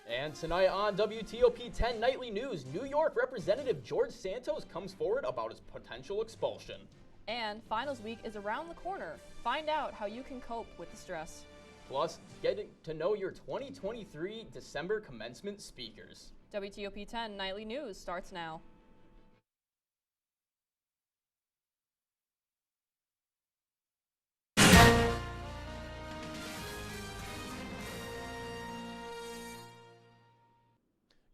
And tonight on WTOP-10 Nightly News, New York Representative George Santos comes forward about his potential expulsion. And finals week is around the corner. Find out how you can cope with the stress. Plus, getting to know your 2023 December commencement speakers. WTOP-10 Nightly News starts now.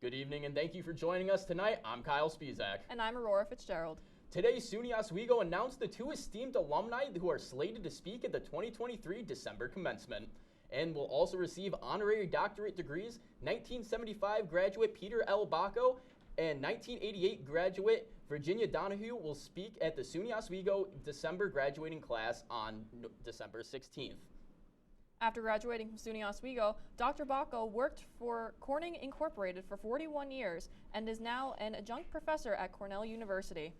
Good evening and thank you for joining us tonight. I'm Kyle Spizak. And I'm Aurora Fitzgerald. Today, SUNY Oswego announced the two esteemed alumni who are slated to speak at the 2023 December commencement and will also receive honorary doctorate degrees. 1975 graduate Peter L. Bacco and 1988 graduate Virginia Donahue will speak at the SUNY Oswego December graduating class on December 16th. After graduating from SUNY Oswego, Dr. Bacco worked for Corning Incorporated for 41 years and is now an adjunct professor at Cornell University.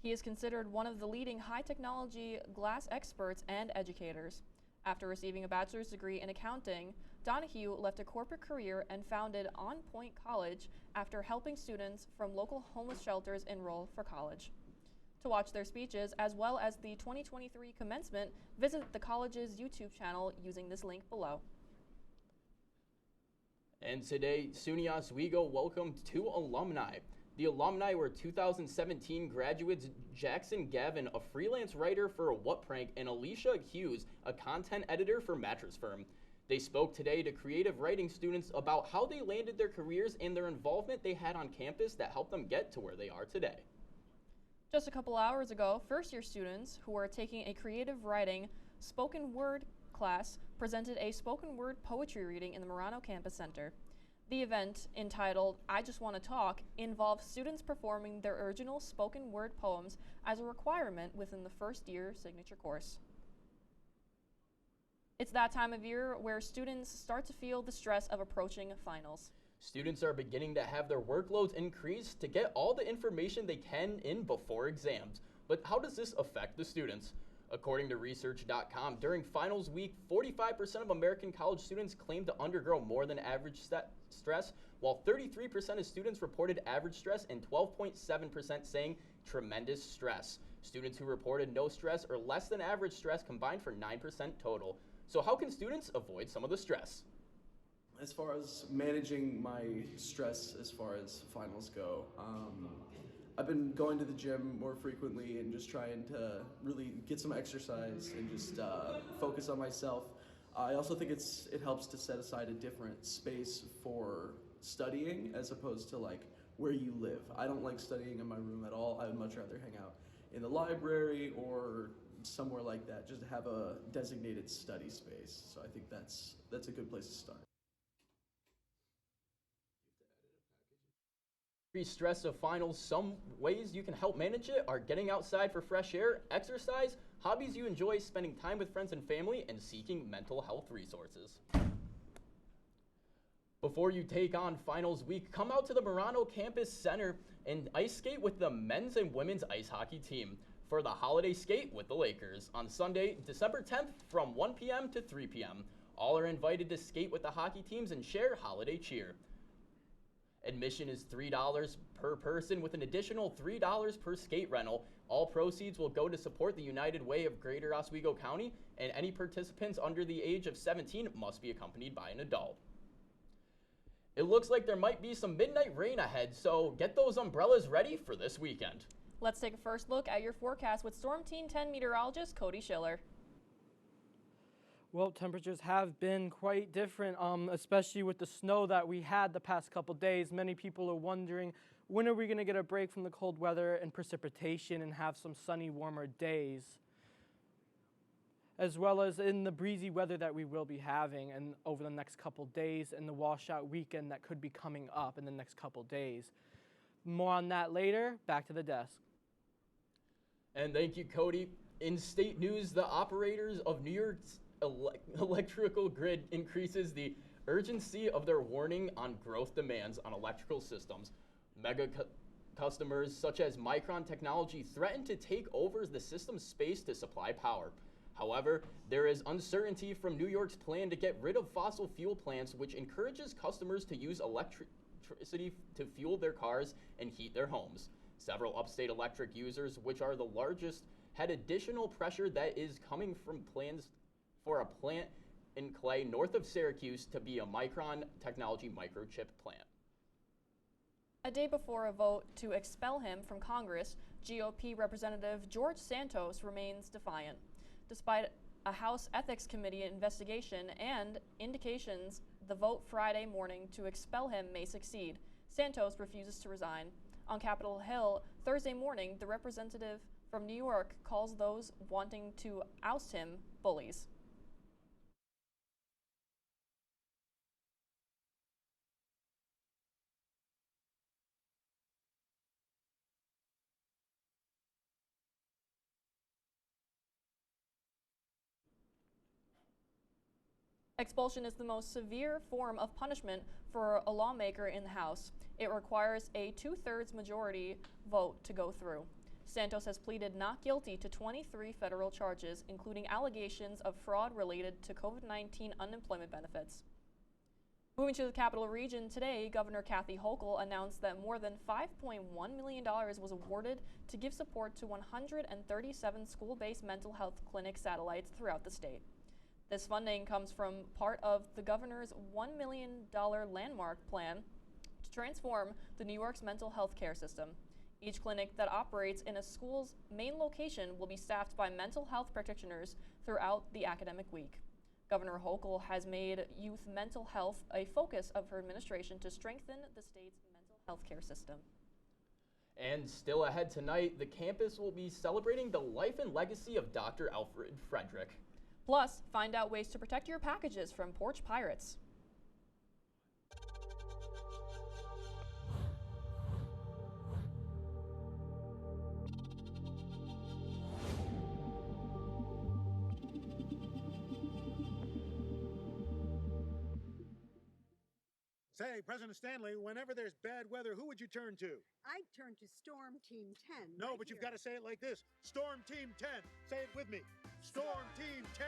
He is considered one of the leading high-technology glass experts and educators. After receiving a bachelor's degree in accounting, Donahue left a corporate career and founded On Point College after helping students from local homeless shelters enroll for college. To watch their speeches, as well as the 2023 commencement, visit the college's YouTube channel using this link below. And today, SUNY Oswego welcomed two alumni. The alumni were 2017 graduates Jackson Gavin, a freelance writer for What Prank, and Alicia Hughes, a content editor for Mattress Firm. They spoke today to creative writing students about how they landed their careers and their involvement they had on campus that helped them get to where they are today. Just a couple hours ago, first-year students who are taking a creative writing spoken word class presented a spoken word poetry reading in the Marano Campus Center. The event, entitled I Just Want to Talk, involves students performing their original spoken word poems as a requirement within the first-year signature course. It's that time of year where students start to feel the stress of approaching finals. Students are beginning to have their workloads increased to get all the information they can in before exams. But how does this affect the students? According to research.com, during finals week, 45% of American college students claim to undergo more than average stress, while 33% of students reported average stress and 12.7% saying tremendous stress. Students who reported no stress or less than average stress combined for 9% total. So how can students avoid some of the stress? As far as managing my stress as far as finals go, I've been going to the gym more frequently and just trying to really get some exercise and just focus on myself. I also think it helps to set aside a different space for studying as opposed to like where you live. I don't like studying in my room at all. I would much rather hang out in the library or somewhere like that, just to have a designated study space. So I think that's a good place to start. Stress of finals, some ways you can help manage it are getting outside for fresh air, exercise, hobbies you enjoy, spending time with friends and family, and seeking mental health resources. Before you take on finals week, come out to the Marano Campus Center and ice skate with the men's and women's ice hockey team for the holiday skate with the Lakers on Sunday, December 10th from 1 p.m. to 3 p.m. All are invited to skate with the hockey teams and share holiday cheer. Admission is $3 per person with an additional $3 per skate rental. All proceeds will go to support the United Way of Greater Oswego County, and any participants under the age of 17 must be accompanied by an adult. It looks like there might be some midnight rain ahead, so get those umbrellas ready for this weekend. Let's take a first look at your forecast with Storm Team 10 meteorologist Cody Schiller. Well, temperatures have been quite different, especially with the snow that we had the past couple days. Many people are wondering, when are we going to get a break from the cold weather and precipitation and have some sunny, warmer days, as well as in the breezy weather that we will be having and over the next couple days and the washout weekend that could be coming up in the next couple days. More on that later. Back to the desk. And thank you, Cody. In state news, the operators of New York's electrical grid increases the urgency of their warning on growth demands on electrical systems. Mega customers such as Micron Technology threaten to take over the system's space to supply power. However, there is uncertainty from New York's plan to get rid of fossil fuel plants, which encourages customers to use electricity to fuel their cars and heat their homes. Several upstate electric users, which are the largest, had additional pressure that is coming from plans for a plant in Clay, north of Syracuse, to be a Micron Technology microchip plant. A day before a vote to expel him from Congress, GOP Representative George Santos remains defiant. Despite a House Ethics Committee investigation and indications the vote Friday morning to expel him may succeed, Santos refuses to resign. On Capitol Hill Thursday morning, the representative from New York calls those wanting to oust him bullies. Expulsion is the most severe form of punishment for a lawmaker in the House. It requires a 2/3 majority vote to go through. Santos has pleaded not guilty to 23 federal charges, including allegations of fraud related to COVID-19 unemployment benefits. Moving to the Capital Region today, Governor Kathy Hochul announced that more than $5.1 million was awarded to give support to 137 school-based mental health clinic satellites throughout the state. This funding comes from part of the governor's $1 million landmark plan to transform the New York's mental health care system. Each clinic that operates in a school's main location will be staffed by mental health practitioners throughout the academic week. Governor Hochul has made youth mental health a focus of her administration to strengthen the state's mental health care system. And still ahead tonight, the campus will be celebrating the life and legacy of Dr. Alfred Frederick. Plus, find out ways to protect your packages from porch pirates. Say, President Stanley, whenever there's bad weather, who would you turn to? I'd turn to Storm Team 10. No, right but you've here. got to say it like this. Storm Team 10. Say it with me. Storm Team 10.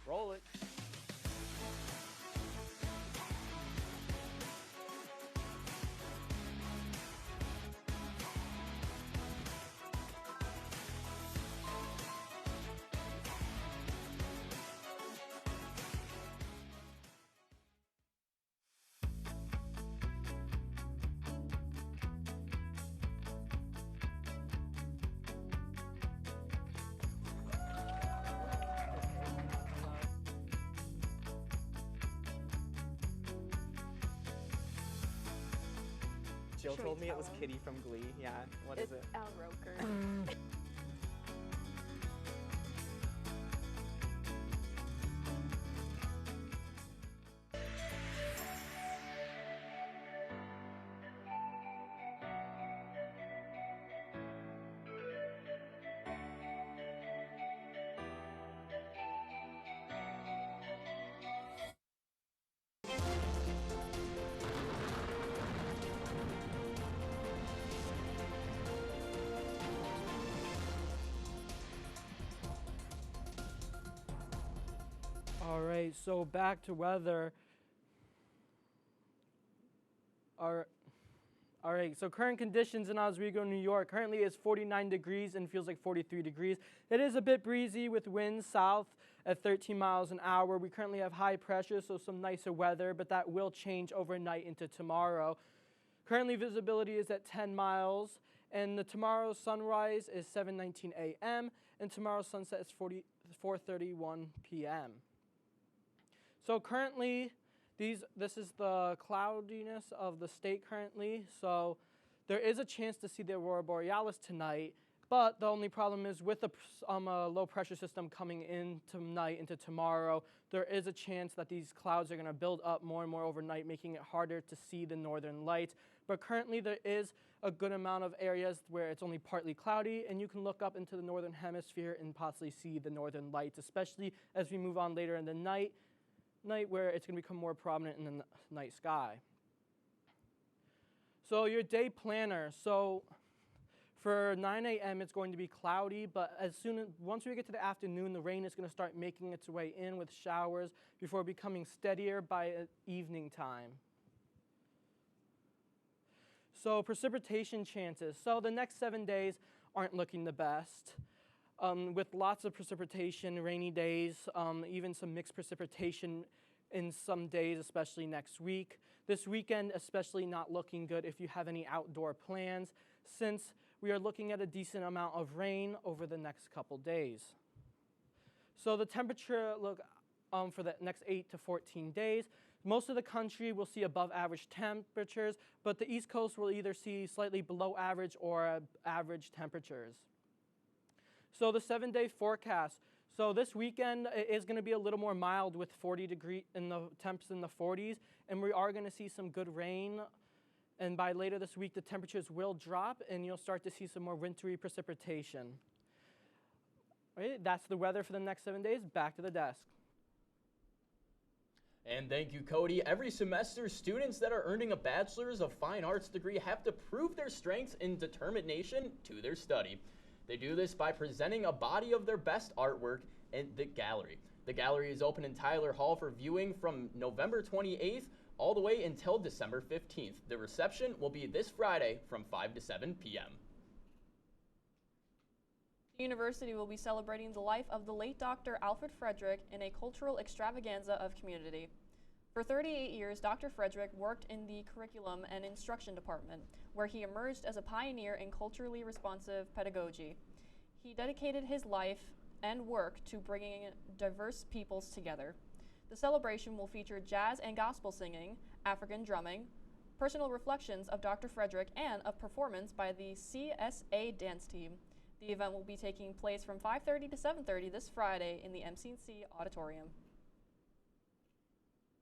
Roll it. Jill Should we told me it tell was him? Kitty from Glee. Yeah, what is it? Al Roker. All right, so back to weather. All right, so current conditions in Oswego, New York. Currently it's 49 degrees and feels like 43 degrees. It is a bit breezy with winds south at 13 miles an hour. We currently have high pressure, so some nicer weather, but that will change overnight into tomorrow. Currently visibility is at 10 miles, and tomorrow's sunrise is 7:19 a.m., and tomorrow's sunset is 4:31 p.m. So currently, this is the cloudiness of the state currently. So there is a chance to see the aurora borealis tonight, But the only problem is with the low pressure system coming in tonight into tomorrow, there is a chance that these clouds are going to build up more and more overnight, making it harder to see the northern lights. But currently there is a good amount of areas where it's only partly cloudy, and you can look up into the northern hemisphere and possibly see the northern lights, especially as we move on later in the night where it's going to become more prominent in the night sky. So your day planner. So for 9 a.m. it's going to be cloudy, but once we get to the afternoon, the rain is going to start making its way in with showers before becoming steadier by evening time. So precipitation chances. So the next 7 days aren't looking the best. With lots of precipitation, rainy days, even some mixed precipitation in some days, especially next week. This weekend especially not looking good if you have any outdoor plans, since we are looking at a decent amount of rain over the next couple days. So the temperature look for the next 8 to 14 days. Most of the country will see above average temperatures, but the East Coast will either see slightly below average or average temperatures. So the 7-day forecast. So this weekend is going to be a little more mild with 40 degree in the temps in the 40s, and we are going to see some good rain. And by later this week, the temperatures will drop, and you'll start to see some more wintry precipitation. All right, that's the weather for the next 7 days. Back to the desk. And thank you, Cody. Every semester, students that are earning a Bachelor's of Fine Arts degree have to prove their strengths and determination to their study. They do this by presenting a body of their best artwork in the gallery. The gallery is open in Tyler Hall for viewing from November 28th all the way until December 15th. The reception will be this Friday from 5 to 7 p.m. The university will be celebrating the life of the late Dr. Alfred Frederick in a cultural extravaganza of community. For 38 years, Dr. Frederick worked in the curriculum and instruction department, where he emerged as a pioneer in culturally responsive pedagogy. He dedicated his life and work to bringing diverse peoples together. The celebration will feature jazz and gospel singing, African drumming, personal reflections of Dr. Frederick, and a performance by the CSA dance team. The event will be taking place from 5:30 to 7:30 this Friday in the MCC auditorium.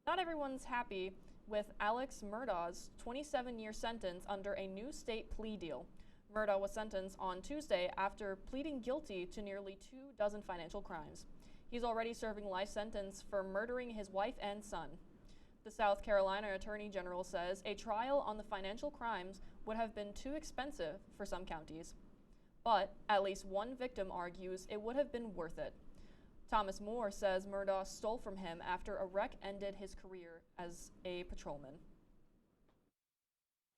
Not everyone's happy with Alex Murdaugh's 27-year sentence under a new state plea deal. Murdaugh was sentenced on Tuesday after pleading guilty to nearly 24 financial crimes. He's already serving life sentence for murdering his wife and son. The South Carolina Attorney General says a trial on the financial crimes would have been too expensive for some counties. But at least one victim argues it would have been worth it. Thomas Moore says Murdaugh stole from him after a wreck ended his career as a patrolman.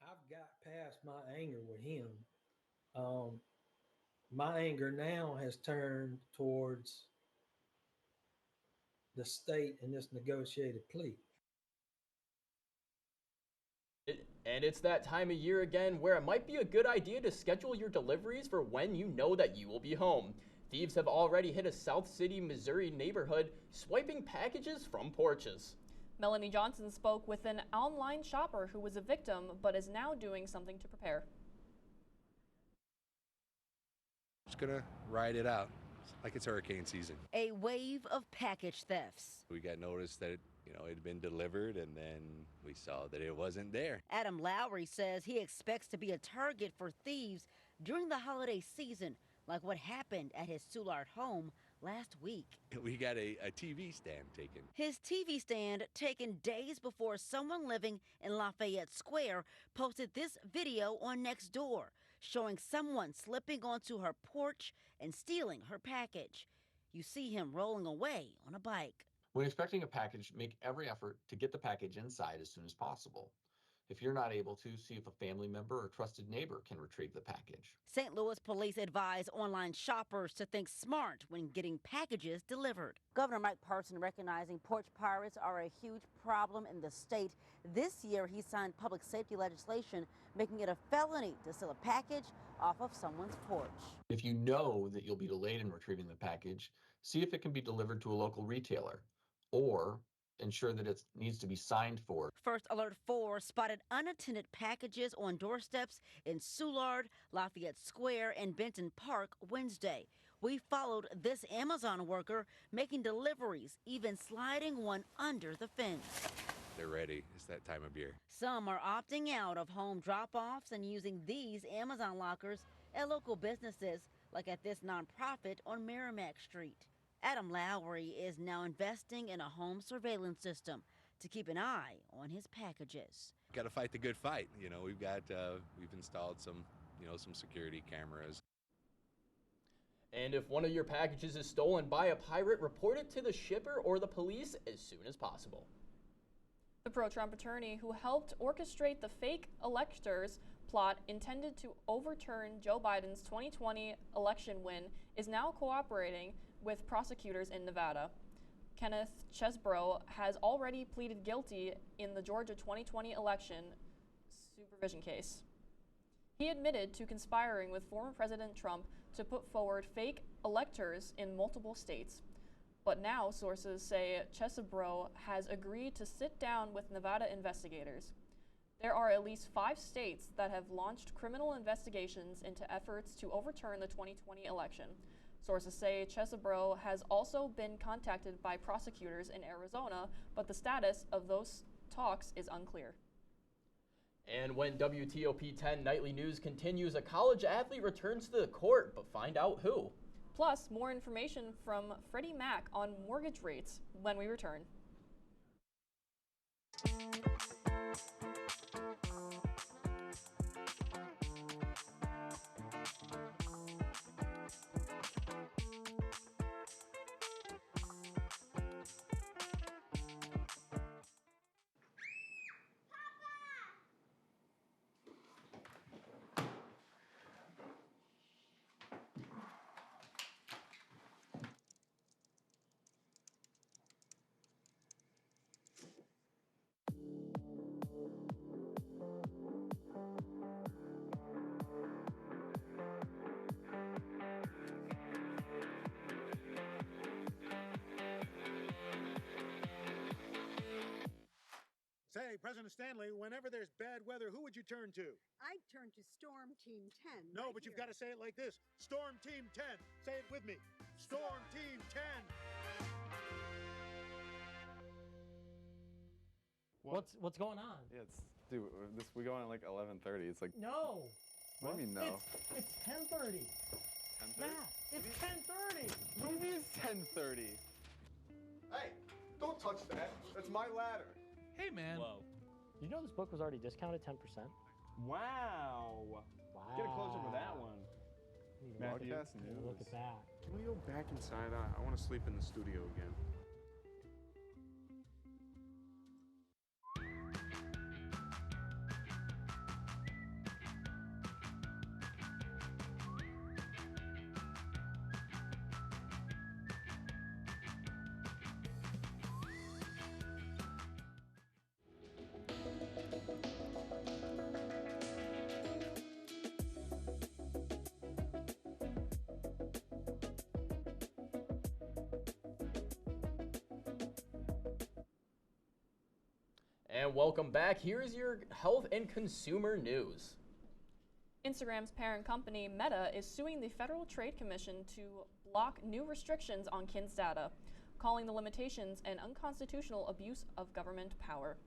I've got past my anger with him. My anger now has turned towards the state in this negotiated plea. And it's that time of year again where it might be a good idea to schedule your deliveries for when you know that you will be home. Thieves have already hit a South City, Missouri neighborhood, swiping packages from porches. Melanie Johnson spoke with an online shopper who was a victim but is now doing something to prepare. Just gonna ride it out like it's hurricane season. A wave of package thefts. We got notice that it had been delivered, and then we saw that it wasn't there. Adam Lowry says he expects to be a target for thieves during the holiday season, like what happened at his Soulard home last week. We got a TV stand taken. His TV stand taken days before someone living in Lafayette Square posted this video on Nextdoor, showing someone slipping onto her porch and stealing her package. You see him rolling away on a bike. When expecting a package, make every effort to get the package inside as soon as possible. If you're not able to, see if a family member or trusted neighbor can retrieve the package. St. Louis police advise online shoppers to think smart when getting packages delivered. Governor Mike Parson recognizing porch pirates are a huge problem in the state. This year, he signed public safety legislation making it a felony to steal a package off of someone's porch. If you know that you'll be delayed in retrieving the package, see if it can be delivered to a local retailer. Or ensure that it needs to be signed for. First Alert 4 spotted unattended packages on doorsteps in Soulard, Lafayette Square, and Benton Park Wednesday. We followed this Amazon worker making deliveries, even sliding one under the fence. They're ready. It's that time of year. Some are opting out of home drop-offs and using these Amazon lockers at local businesses, like at this nonprofit on Merrimack Street. Adam Lowry is now investing in a home surveillance system to keep an eye on his packages. Got to fight the good fight. You know, we've installed some security cameras. And if one of your packages is stolen by a pirate, report it to the shipper or the police as soon as possible. The pro-Trump attorney who helped orchestrate the fake electors plot intended to overturn Joe Biden's 2020 election win is now cooperating with prosecutors in Nevada. Kenneth Chesbrough has already pleaded guilty in the Georgia 2020 election supervision case. He admitted to conspiring with former President Trump to put forward fake electors in multiple states. But now sources say Chesbrough has agreed to sit down with Nevada investigators. There are at least 5 states that have launched criminal investigations into efforts to overturn the 2020 election. Sources say Chesbrough has also been contacted by prosecutors in Arizona, but the status of those talks is unclear. And when WTOP-10 Nightly News continues, a college athlete returns to the court, but find out who. Plus, more information from Freddie Mac on mortgage rates when we return. Say, President Stanley, whenever there's bad weather, who would you turn to? I'd turn to Storm Team 10. No, but you've got to say it like this. Storm Team 10. Say it with me. Storm Team 10. What's going on? Yeah, we go on at like 11:30. It's like No. What do you mean no? It's 10:30. 10:30? Matt, it's 10:30. What do you mean it's 10:30? Hey, don't touch that. That's my ladder. Hey, man. Whoa. You know this book was already discounted 10%? Wow. Get a closer for that one. Matthew, Broadcast news. look at that. Can we go back inside? I want to sleep in the studio again. And welcome back. Here's your health and consumer news. Instagram's parent company, Meta, is suing the Federal Trade Commission to block new restrictions on kids' data, calling the limitations an unconstitutional abuse of government power.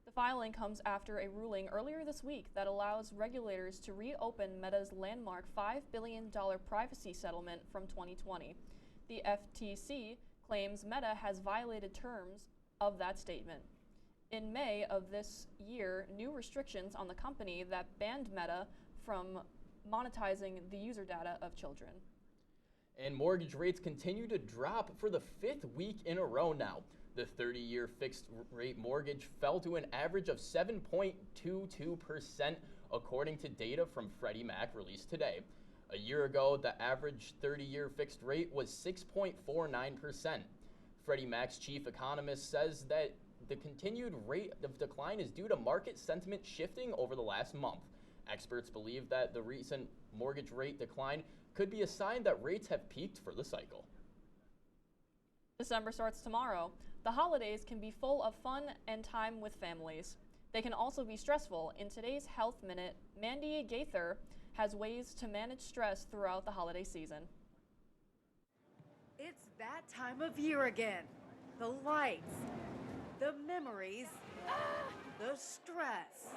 The filing comes after a ruling earlier this week that allows regulators to reopen Meta's landmark $5 billion privacy settlement from 2020. The FTC claims Meta has violated terms of that statement. In May of this year, new restrictions on the company that banned Meta from monetizing the user data of children. And mortgage rates continue to drop for the 5th week in a row now. The 30-year fixed rate mortgage fell to an average of 7.22%, according to data from Freddie Mac released today. A year ago, the average 30-year fixed rate was 6.49%. Freddie Mac's chief economist says that the continued rate of decline is due to market sentiment shifting over the last month. Experts believe that the recent mortgage rate decline could be a sign that rates have peaked for the cycle. December starts tomorrow. The holidays can be full of fun and time with families. They can also be stressful. In today's Health Minute, Mandy Gaither has ways to manage stress throughout the holiday season. It's that time of year again. The lights, the memories, the stress.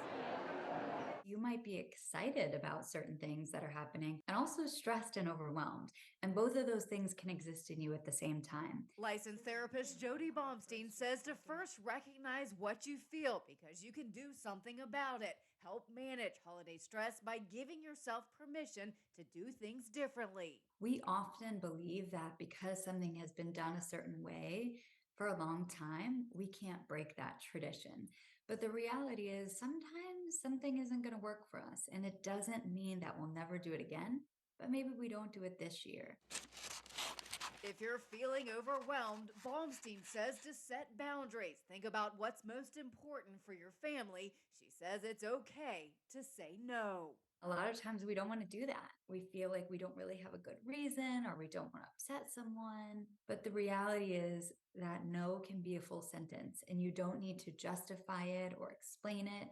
You might be excited about certain things that are happening and also stressed and overwhelmed. And both of those things can exist in you at the same time. Licensed therapist Jody Baumstein says to first recognize what you feel because you can do something about it. Help manage holiday stress by giving yourself permission to do things differently. We often believe that because something has been done a certain way for a long time, we can't break that tradition. But the reality is sometimes something isn't going to work for us, and it doesn't mean that we'll never do it again, but maybe we don't do it this year. If you're feeling overwhelmed, Baumstein says to set boundaries. Think about what's most important for your family. She says it's okay to say no. A lot of times we don't want to do that. We feel like we don't really have a good reason or we don't want to upset someone. But the reality is that no can be a full sentence and you don't need to justify it or explain it.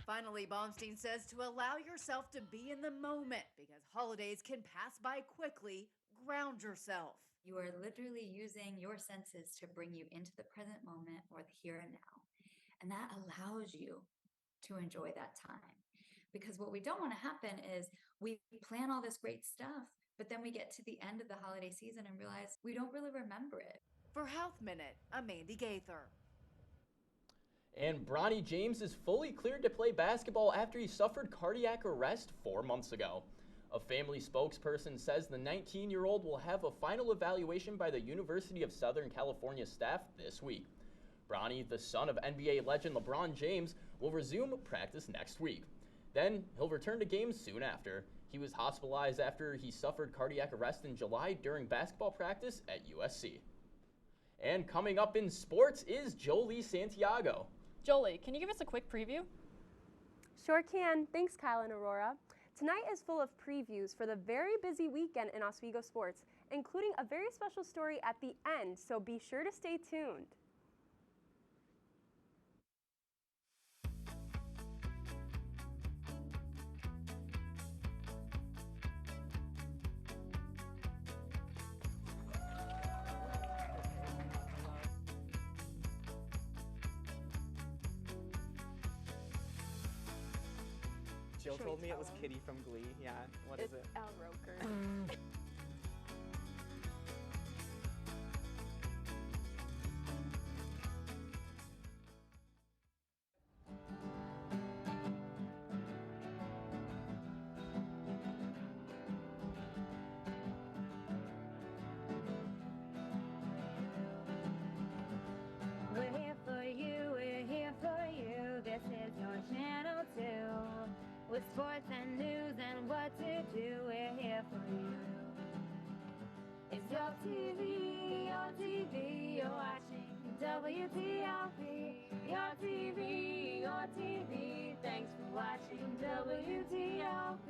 Finally, Baumstein says to allow yourself to be in the moment because holidays can pass by quickly. Ground yourself. You are literally using your senses to bring you into the present moment or the here and now. And that allows you to enjoy that time. Because what we don't want to happen is we plan all this great stuff, but then we get to the end of the holiday season and realize we don't really remember it. For Health Minute, I'm Mandy Gaither. And Bronny James is fully cleared to play basketball after he suffered cardiac arrest 4 months ago. A family spokesperson says the 19-year-old will have a final evaluation by the University of Southern California staff this week. Bronny, the son of NBA legend LeBron James, will resume practice next week. Then he'll return to games soon after. He was hospitalized after he suffered cardiac arrest in July during basketball practice at USC. And coming up in sports is Jolie Santiago. Jolie, can you give us a quick preview? Sure can. Thanks, Kyle and Aurora. Tonight is full of previews for the very busy weekend in Oswego sports, including a very special story at the end, so be sure to stay tuned. Jill told me it was Kitty from Glee. Yeah, what is it? Al Roker. We're here for you, we're here for you. This is your channel 2. With sports and news and what to do, we're here for you. It's your TV, you're watching WTOP. Your TV, thanks for watching WTOP.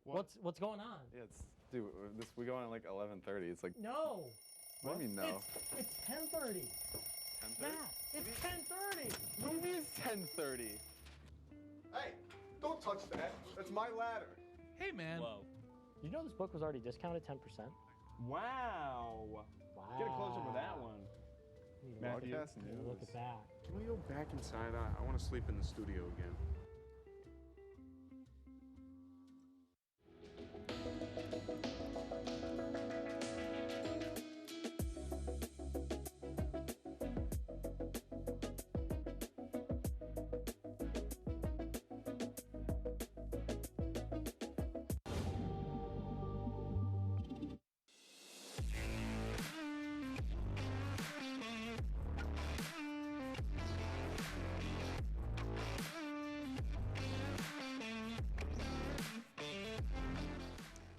What's going on? Yeah, dude, we go on at like 11:30. It's like No. What do you mean no? It's 10:30. 10:30? Yeah, it's 10:30. What do you mean it's 10:30? Hey, don't touch that. That's my ladder. Hey, man. Whoa. You know this book was already discounted 10%? Wow. Get a close up of that one. Matthew, Look at that. Can we go back inside? I want to sleep in the studio again.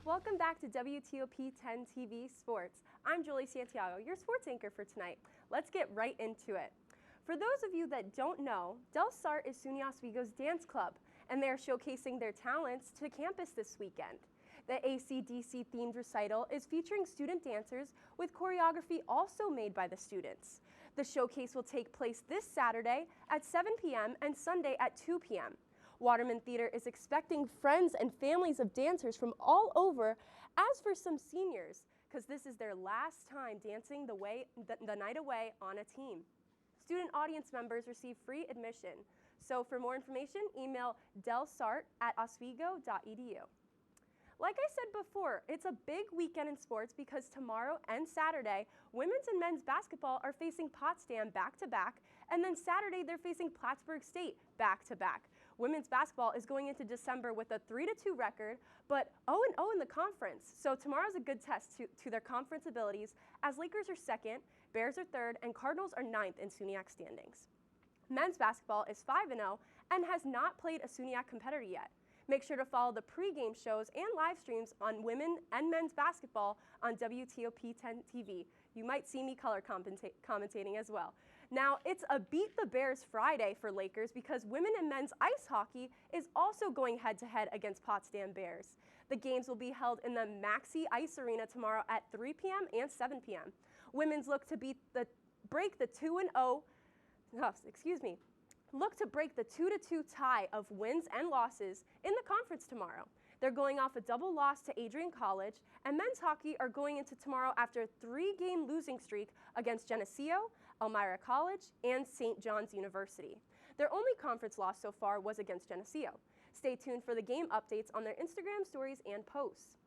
Welcome back to WTOP-10 TV Sports. I'm Jolie Santiago, your sports anchor for tonight. Let's get right into it. For those of you that don't know, Del Sart is SUNY Oswego's dance club, and they're showcasing their talents to campus this weekend. The AC/DC themed recital is featuring student dancers with choreography also made by the students. The showcase will take place this Saturday at 7 p.m. and Sunday at 2 p.m. Waterman Theater is expecting friends and families of dancers from all over, as for some seniors, because this is their last time dancing the night away on a team. Student audience members receive free admission. So for more information, email delsart@oswego.edu. Like I said before, it's a big weekend in sports because tomorrow and Saturday, women's and men's basketball are facing Potsdam back-to-back, and then Saturday they're facing Plattsburgh State back-to-back. Women's basketball is going into December with a 3-2 record, but 0-0 in the conference. So tomorrow's a good test to their conference abilities, as Lakers are second, Bears are third, and Cardinals are ninth in SUNYAC standings. Men's basketball is 5-0 and has not played a SUNYAC competitor yet. Make sure to follow the pregame shows and live streams on women and men's basketball on WTOP-10 TV. You might see me color commentating as well. Now, it's a Beat the Bears Friday for Lakers because women and men's ice hockey is also going head-to-head against Potsdam Bears. The games will be held in the Maxi Ice Arena tomorrow at 3 p.m. and 7 p.m. Women's look to break the 2-2 tie of wins and losses in the conference tomorrow. They're going off a double loss to Adrian College, and men's hockey are going into tomorrow after a 3-game losing streak against Geneseo, Elmira College, and St. John's University. Their only conference loss so far was against Geneseo. Stay tuned for the game updates on their Instagram stories and posts.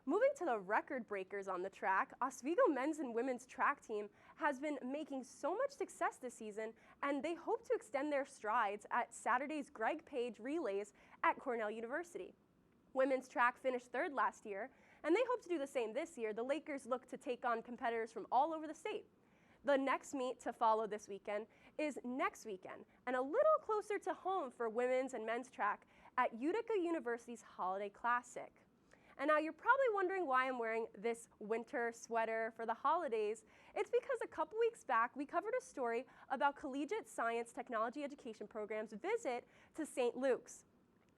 Moving to the record breakers on the track, Oswego men's and women's track team has been making so much success this season, and they hope to extend their strides at Saturday's Greg Page relays at Cornell University. Women's track finished third last year, and they hope to do the same this year. The Lakers look to take on competitors from all over the state. The next meet to follow this weekend is next weekend, and a little closer to home for women's and men's track at Utica University's Holiday Classic. And now you're probably wondering why I'm wearing this winter sweater for the holidays. It's because a couple weeks back, we covered a story about Collegiate Science Technology Education Program's visit to St. Luke's.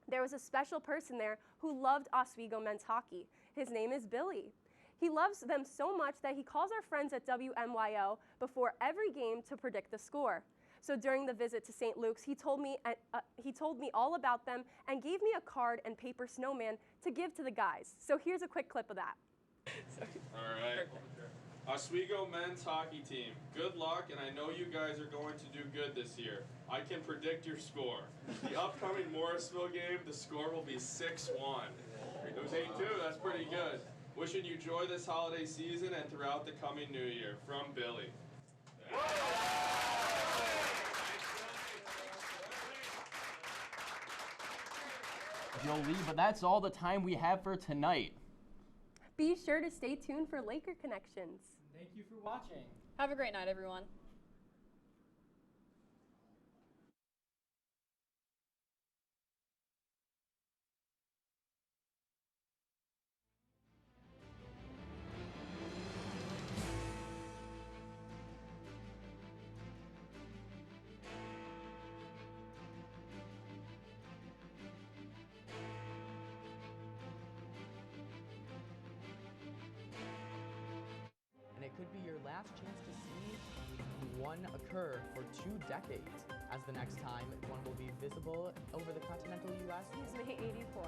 There was a special person there who loved Oswego men's hockey. His name is Billy. He loves them so much that he calls our friends at WMYO before every game to predict the score. So during the visit to St. Luke's, he told me all about them and gave me a card and paper snowman to give to the guys. So here's a quick clip of that. All right. Oswego men's hockey team, good luck, and I know you guys are going to do good this year. I can predict your score. The upcoming Morrisville game, the score will be 6-1. It was 8-2, that's pretty good. Wishing you joy this holiday season and throughout the coming new year. From Billy. Jolie, but that's all the time we have for tonight. Be sure to stay tuned for Laker Connections. Thank you for watching. Have a great night, everyone. And it could be your last chance to see one occur for 2 decades, as the next time one will be visible over the continental U.S. He's May 84.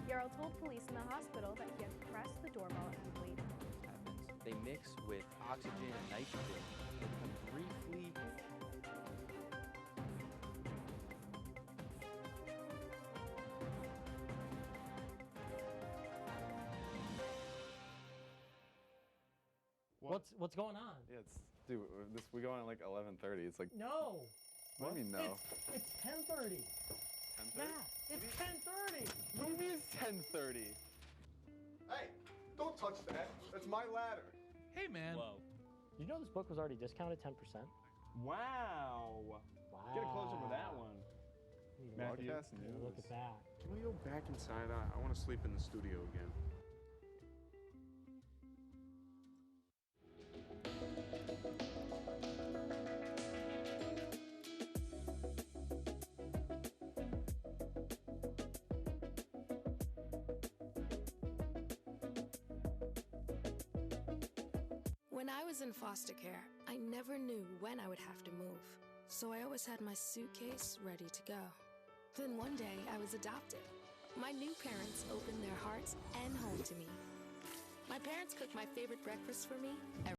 Yarrow told police in the hospital that he had pressed the doorbell and waited. They mix with oxygen and nitrogen. They become briefly What's going on? Yeah, dude, we go on at like 11:30. It's like No. What do you mean no? It's 10:30. 10:30? Yeah, it's 10:30. What do you mean it's 10:30? Hey, don't touch that. That's my ladder. Hey, man. Whoa. You know this book was already discounted 10%? Wow. Get a close up of that one. Matthew, Look at that. Can we go back inside? I want to sleep in the studio again. I was in foster care, I never knew when I would have to move, so I always had my suitcase ready to go. Then one day, I was adopted. My new parents opened their hearts and home to me. My parents cook my favorite breakfast for me